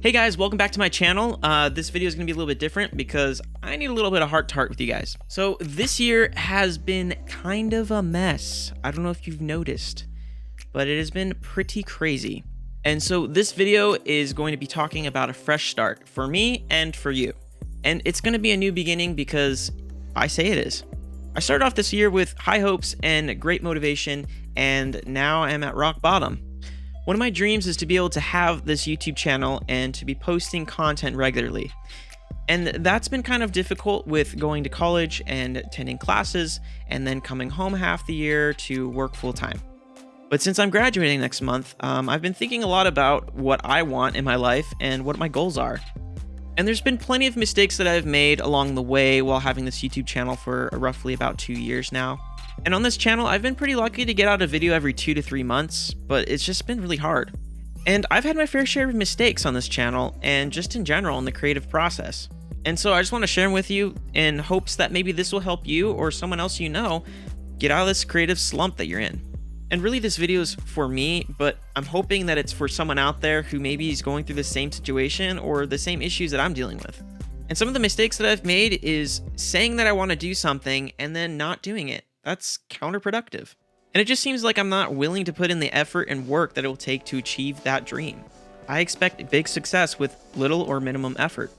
Hey guys, welcome back to my channel. This video is going to be a little bit different because I need a little bit of heart-to-heart with you guys. So this year has been kind of a mess. I don't know if you've noticed, but it has been pretty crazy. And so this video is going to be talking about a fresh start for me and for you. And it's going to be a new beginning because I say it is. I started off this year with high hopes and great motivation, and now I'm at rock bottom. One of my dreams is to be able to have this YouTube channel and to be posting content regularly. And that's been kind of difficult with going to college and attending classes and then coming home half the year to work full time. But since I'm graduating next month, I've been thinking a lot about what I want in my life and what my goals are. And there's been plenty of mistakes that I've made along the way while having this YouTube channel for roughly about 2 years now. And on this channel, I've been pretty lucky to get out a video every 2 to 3 months, but it's just been really hard. And I've had my fair share of mistakes on this channel and just in general in the creative process. And so I just want to share them with you in hopes that maybe this will help you or someone else you know get out of this creative slump that you're in. And really this video is for me, but I'm hoping that it's for someone out there who maybe is going through the same situation or the same issues that I'm dealing with. And some of the mistakes that I've made is saying that I want to do something and then not doing it. That's counterproductive. And it just seems like I'm not willing to put in the effort and work that it will take to achieve that dream. I expect big success with little or minimum effort.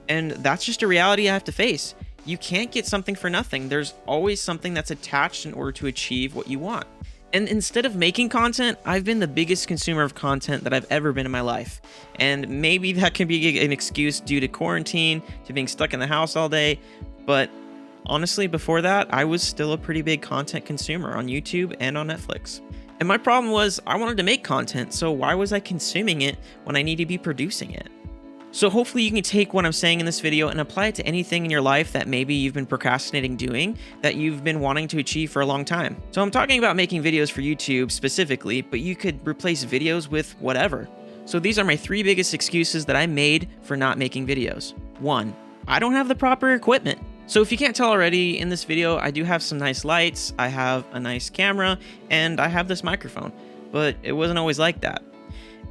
And that's just a reality I have to face. You can't get something for nothing. There's always something that's attached in order to achieve what you want. And instead of making content, I've been the biggest consumer of content that I've ever been in my life. And maybe that can be an excuse due to quarantine, to being stuck in the house all day, but honestly, before that, I was still a pretty big content consumer on YouTube and on Netflix. And my problem was I wanted to make content, so why was I consuming it when I need to be producing it? So hopefully you can take what I'm saying in this video and apply it to anything in your life that maybe you've been procrastinating doing, that you've been wanting to achieve for a long time. So I'm talking about making videos for YouTube specifically, but you could replace videos with whatever. So these are my 3 biggest excuses that I made for not making videos. 1, I don't have the proper equipment. So if you can't tell already, in this video, I do have some nice lights, I have a nice camera, and I have this microphone, but it wasn't always like that.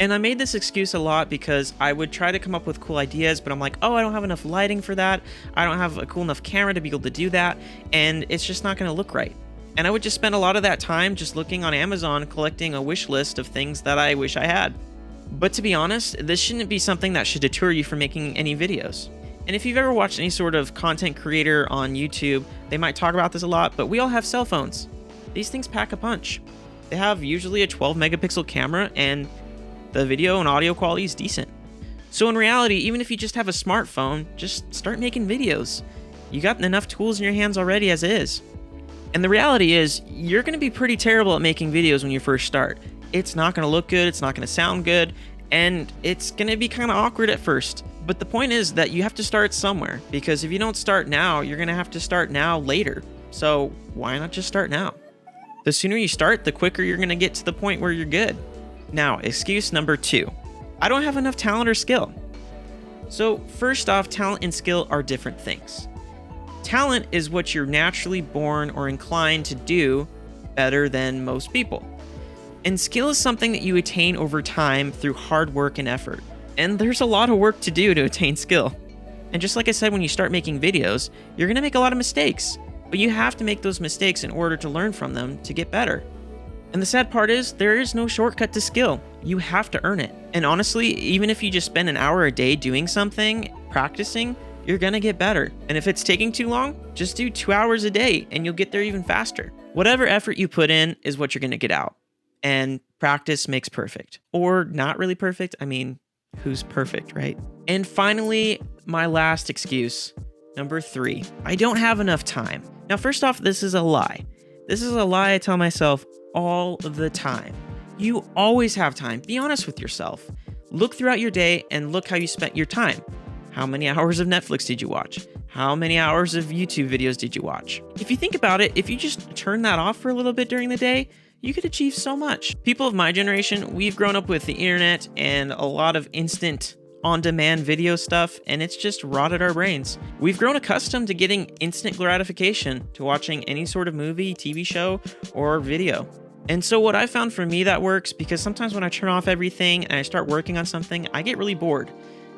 And I made this excuse a lot because I would try to come up with cool ideas, but I'm like, oh, I don't have enough lighting for that, I don't have a cool enough camera to be able to do that, and it's just not going to look right. And I would just spend a lot of that time just looking on Amazon, collecting a wish list of things that I wish I had. But to be honest, this shouldn't be something that should deter you from making any videos. And if you've ever watched any sort of content creator on YouTube, they might talk about this a lot, but we all have cell phones. These things pack a punch. They have usually a 12 megapixel camera and the video and audio quality is decent. So in reality, even if you just have a smartphone, just start making videos. You got enough tools in your hands already as is. And the reality is, you're going to be pretty terrible at making videos when you first start. It's not going to look good, it's not going to sound good, and it's going to be kind of awkward at first. But the point is that you have to start somewhere, because if you don't start now, you're going to have to start now later. So why not just start now? The sooner you start, the quicker you're going to get to the point where you're good. Now, excuse number 2. I don't have enough talent or skill. So first off, talent and skill are different things. Talent is what you're naturally born or inclined to do better than most people. And skill is something that you attain over time through hard work and effort. And there's a lot of work to do to attain skill. And just like I said, when you start making videos, you're going to make a lot of mistakes. But you have to make those mistakes in order to learn from them to get better. And the sad part is, there is no shortcut to skill. You have to earn it. And honestly, even if you just spend an hour a day doing something, practicing, you're going to get better. And if it's taking too long, just do 2 hours a day and you'll get there even faster. Whatever effort you put in is what you're going to get out. And practice makes perfect. Or not really perfect. I mean, who's perfect, right? And finally, my last excuse, number 3, I don't have enough time. Now, first off, this is a lie. This is a lie I tell myself all the time. You always have time. Be honest with yourself. Look throughout your day and look how you spent your time. How many hours of Netflix did you watch? How many hours of YouTube videos did you watch? If you think about it, if you just turn that off for a little bit during the day, you could achieve so much. People of my generation, we've grown up with the internet and a lot of instant on-demand video stuff, and it's just rotted our brains. We've grown accustomed to getting instant gratification, to watching any sort of movie, TV show, or video. And so what I found for me that works, because sometimes when I turn off everything and I start working on something, I get really bored,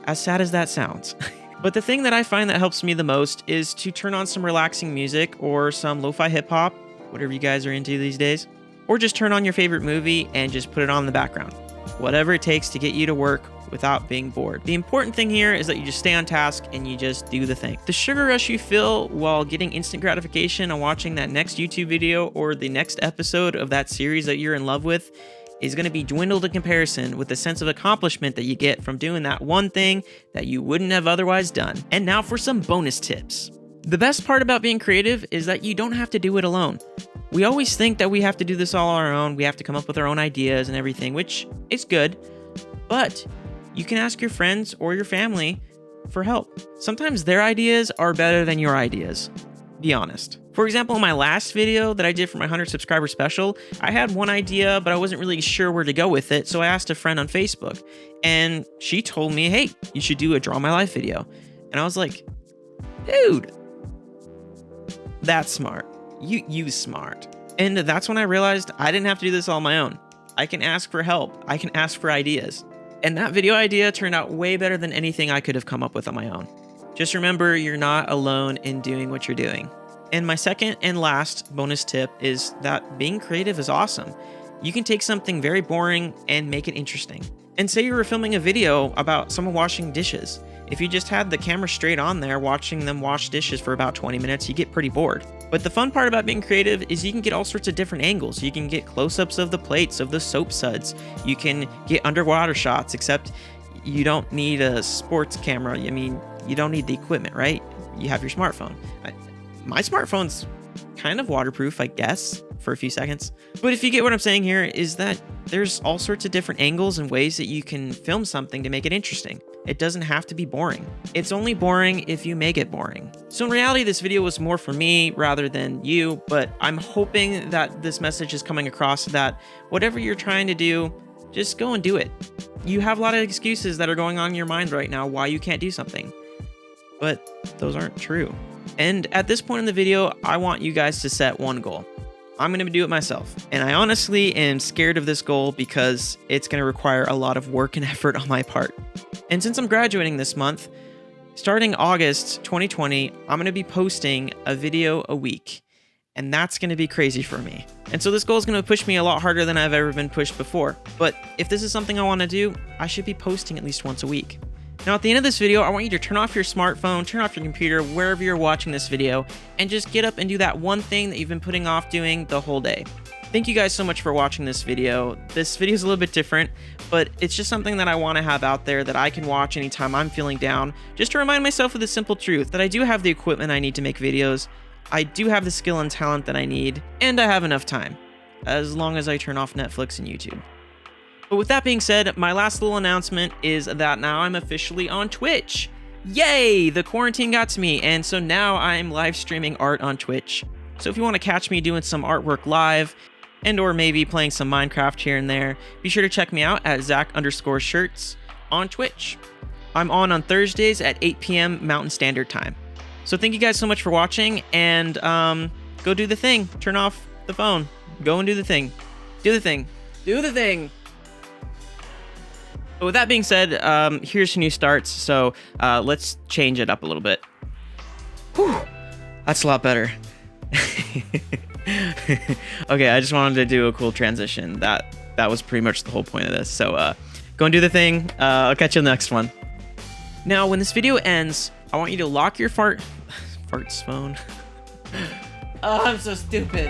as sad as that sounds. But the thing that I find that helps me the most is to turn on some relaxing music or some lo-fi hip-hop, whatever you guys are into these days, or just turn on your favorite movie and just put it on in the background. Whatever it takes to get you to work without being bored. The important thing here is that you just stay on task and you just do the thing. The sugar rush you feel while getting instant gratification on watching that next YouTube video or the next episode of that series that you're in love with is going to be dwindled in comparison with the sense of accomplishment that you get from doing that one thing that you wouldn't have otherwise done. And now for some bonus tips. The best part about being creative is that you don't have to do it alone. We always think that we have to do this all on our own. We have to come up with our own ideas and everything, which is good, but you can ask your friends or your family for help. Sometimes their ideas are better than your ideas. Be honest. For example, in my last video that I did for my 100 subscriber special, I had one idea, but I wasn't really sure where to go with it, so I asked a friend on Facebook, and she told me, hey, you should do a Draw My Life video. And I was like, dude, that's smart. You smart. And that's when I realized I didn't have to do this all on my own. I can ask for help. I can ask for ideas. And that video idea turned out way better than anything I could have come up with on my own. Just remember, you're not alone in doing what you're doing. And my second and last bonus tip is that being creative is awesome. You can take something very boring and make it interesting. And say you were filming a video about someone washing dishes. If you just had the camera straight on there watching them wash dishes for about 20 minutes, you get pretty bored. But the fun part about being creative is you can get all sorts of different angles. You can get close-ups of the plates, of the soap suds. You can get underwater shots, except you don't need a sports camera. I mean, you don't need the equipment, right? You have your smartphone. My smartphone's kind of waterproof, I guess, for a few seconds. But if you get what I'm saying here, is that there's all sorts of different angles and ways that you can film something to make it interesting. It doesn't have to be boring. It's only boring if you make it boring. So in reality, this video was more for me rather than you, but I'm hoping that this message is coming across that whatever you're trying to do, just go and do it. You have a lot of excuses that are going on in your mind right now why you can't do something, but those aren't true. And at this point in the video, I want you guys to set one goal. I'm going to do it myself. And I honestly am scared of this goal because it's going to require a lot of work and effort on my part. And since I'm graduating this month, starting August 2020, I'm going to be posting a video a week. And that's going to be crazy for me. And so this goal is going to push me a lot harder than I've ever been pushed before. But if this is something I want to do, I should be posting at least once a week. Now, at the end of this video, I want you to turn off your smartphone, turn off your computer, wherever you're watching this video, and just get up and do that one thing that you've been putting off doing the whole day. Thank you guys so much for watching this video. This video is a little bit different, but it's just something that I want to have out there that I can watch anytime I'm feeling down, just to remind myself of the simple truth that I do have the equipment I need to make videos, I do have the skill and talent that I need, and I have enough time, as long as I turn off Netflix and YouTube. But with that being said, my last little announcement is that now I'm officially on Twitch. Yay! The quarantine got to me, and so now I'm live streaming art on Twitch. So if you want to catch me doing some artwork live, and or maybe playing some Minecraft here and there, be sure to check me out at Zach_shirts on Twitch. I'm on Thursdays at 8 p.m. Mountain Standard Time. So thank you guys so much for watching, and go do the thing. Turn off the phone. Go and do the thing. Do the thing. Do the thing. But with that being said, here's new starts, so let's change it up a little bit. Whew, that's a lot better. Okay, I just wanted to do a cool transition. That was pretty much the whole point of this. So go and do the thing. I'll catch you in the next one. Now, when this video ends, I want you to lock your farts phone. Oh, I'm so stupid.